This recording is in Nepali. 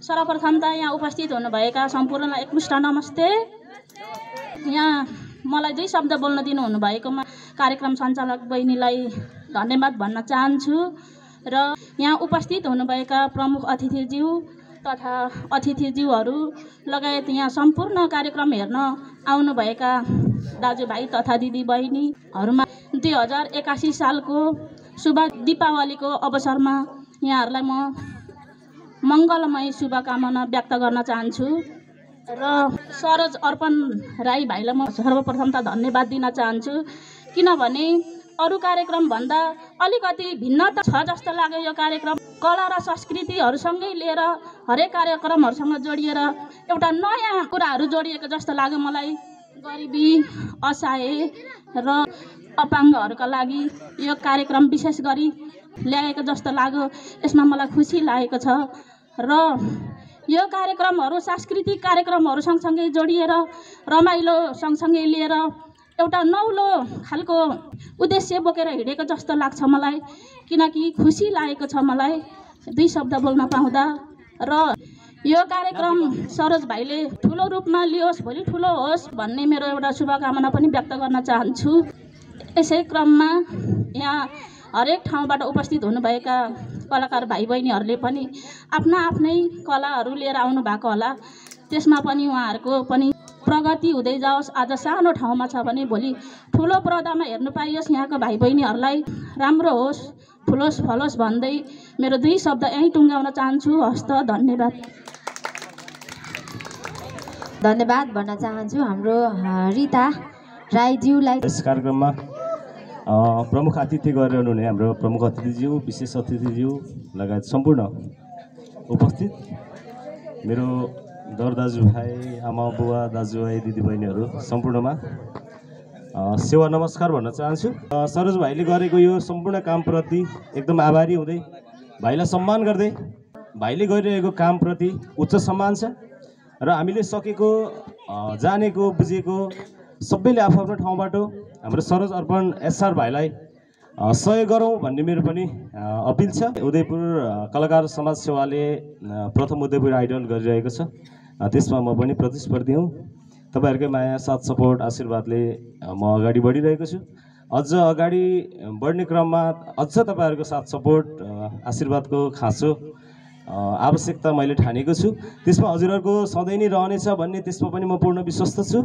सर्वप्रथम त यहाँ उपस्थित हुनुभएका सम्पूर्णलाई एकमुष्ट नमस्ते। यहाँ मलाई 2 शब्द बोल्न दिनु हुनुभएकोमा कार्यक्रम सञ्चालक बहिनीलाई धन्यवाद भन्न चाहन्छु र यहाँ उपस्थित हुनुभएका प्रमुख अतिथिज्यू तथा अतिथिज्यूहरू लगायत यहाँ सम्पूर्ण कार्यक्रम हेर्न आउनुभएका दाजुभाइ तथा दिदीबहिनीहरूमा 2081 सालको शुभ दीपावलीको अवसरमा यहाँहरूलाई म मङ्गलमय शुभकामना व्यक्त गर्न चाहन्छु र सरोज अर्पण राई भाइलाई म सर्वप्रथम त धन्यवाद दिन चाहन्छु, किनभने अरू कार्यक्रम भन्दा अलिकति भिन्नता छ जस्तो लाग्यो। यो कार्यक्रम कला र संस्कृतिहरूसँगै लिएर हरेक कार्यक्रमहरूसँग जोडिएर एउटा नयाँ कुराहरू जोडिएको जस्तो लाग्यो मलाई। गरिबी, असहाय र अपाङ्गहरूका लागि यो कार्यक्रम विशेष गरी ल्याएको जस्तो लाग्यो। यसमा मलाई खुसी लागेको छ र यो कार्यक्रमहरू सांस्कृतिक कार्यक्रमहरू सँगसँगै जोडिएर रमाइलो सँगसँगै लिएर एउटा नौलो खालको उद्देश्य बोकेर हिँडेको जस्तो लाग्छ मलाई, किनकि खुसी लागेको छ मलाई 2 शब्द बोल्न पाउँदा। र यो कार्यक्रम सरोज भाइले ठुलो रूपमा लियोस्, भोलि ठुलो होस् भन्ने मेरो एउटा शुभकामना पनि व्यक्त गर्न चाहन्छु। यसै क्रममा यहाँ हरेक ठाउँबाट उपस्थित हुनुभएका कलाकार भाइ बहिनीहरूले पनि आफ्ना आफ्नै कलाहरू लिएर आउनु भएको होला, त्यसमा पनि उहाँहरूको पनि प्रगति हुँदै जाओस्। आज सानो ठाउँमा छ भने भोलि ठुलो पर्दामा हेर्नु पाइयोस्। यहाँको भाइ बहिनीहरूलाई राम्रो होस्, ठुलोस् फलोस् भन्दै मेरो 2 शब्द यहीँ टुङ्गाउन चाहन्छु। हस्त धन्यवाद। धन्यवाद भन्न चाहन्छु हाम्रो रिता राईज्यूलाई। यस कार्यक्रममा प्रमुख अतिथि गरेर हुनुहुने हाम्रो प्रमुख अतिथिज्यू, विशेष अतिथिज्यू लगायत सम्पूर्ण उपस्थित मेरो दर दाजुभाइ, आमा बुवा, दाजुभाइ, दिदीबहिनीहरू सम्पूर्णमा सेवा नमस्कार भन्न चाहन्छु। सरोज भाइले गरेको यो सम्पूर्ण कामप्रति एकदम आभारी हुँदै, भाइलाई सम्मान गर्दै, भाइले गरिरहेको कामप्रति उच्च सम्मान छ र हामीले सकेको, जानेको, बुझेको सबैले आफ्नो ठाउँबाट हाम्रो सरोज अर्पण एसआर भाइलाई सहयोग गरौँ भन्ने मेरो पनि अपिल छ। उदयपुर कलाकार समाज सेवाले प्रथम उदयपुर आइडल गरिरहेको छ, त्यसमा म पनि प्रतिस्पर्धी हुँ। तपाईँहरूकै माया, साथ, सपोर्ट, आशीर्वादले म अगाडि बढिरहेको छु। अझ अगाडि बढ्ने क्रममा अझ तपाईँहरूको साथ, सपोर्ट, आशीर्वादको खाँचो आवश्यकता मैले ठानेको छु। त्यसमा हजुरहरूको सधैँ नै रहनेछ भन्ने त्यसमा पनि म पूर्ण विश्वस्त छु।